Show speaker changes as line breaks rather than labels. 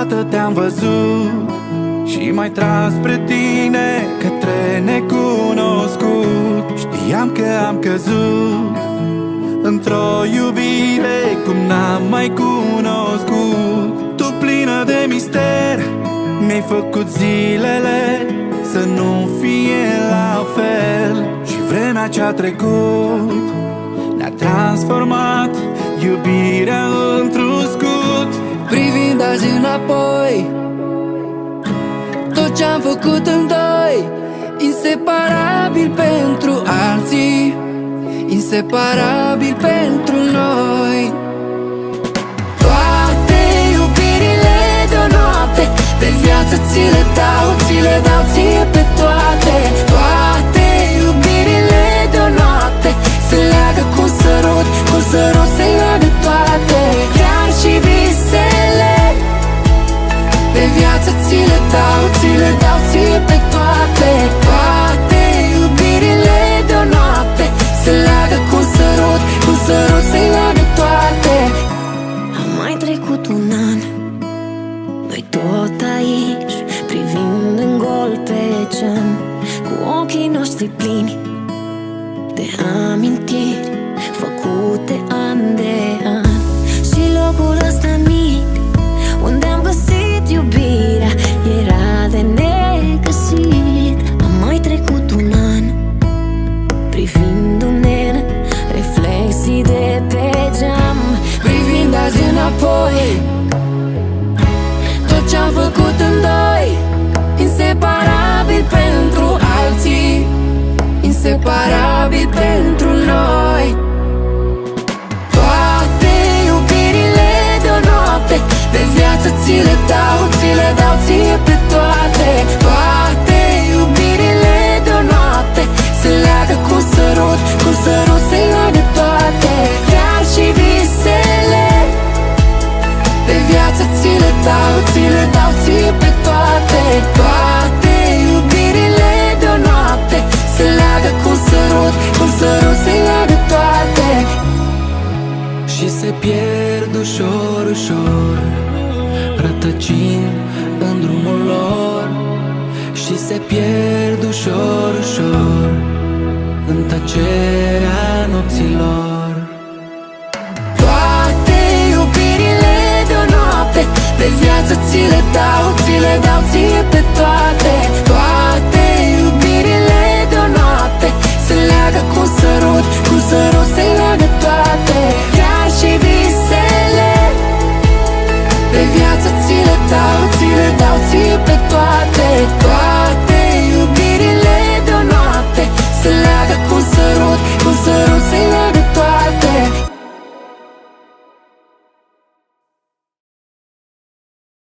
dată te-am văzut și m-ai tras spre tine, către necunoscut. Știam că am căzut într-o iubire cum n-am mai cunoscut. Tu plină de mister, mi-ai făcut zilele să nu fie la fel. Și vremea ce-a trecut ne-a transformat iubirea într-un scut.
Privind azi înapoi, tot ce-am făcut în doi, inseparabil pentru alții, inseparabil pentru noi. Toate iubirile de-o noapte, pe viață ți le dau, ți le dau ție pe toate. Toate iubirile de-o noapte se leagă cu un sărut se leagă toate. Chiar și visele, pe viață ți le dau, ți le dau ție pe toate. Toate iubirile de-o noapte se leagă cu un sărut se leagă toate.
A mai trecut un an, noi tot aici, privind în gol pe geam, cu ochii noștri plini de amintiri făcute an de an. Și locul ăsta mic unde am găsit iubirea era de negăsit. A mai trecut un an, privindu-ne în reflexii de pe geam.
Privind azi înapoi, tot ce-am făcut în doi, inseparabil pentru alții, inseparabil pentru noi. Toate iubirile de-o noapte, pe viață ți le dau, ți le dau ție pe toate. Toate iubirile de-o noapte se leagă cu un sărut se leagă toate. Chiar și visele, pe viață ți le dau, ți le dau ție pe toate. Toate iubirile de-o noapte se leagă cu un sărut se leagă toate.
Și se pierd ușor, ușor, rătăcind în drumul lor. Și se pierd ușor, ușor, în tăcerea nopților.
Toate iubirile de-o noapte, pe viață ți le dau, ți le dau ție pe toate. Toate iubirile de-o noapte se leagă cu un sărut se leagă toate. Chiar și visele, pe viață ți le dau,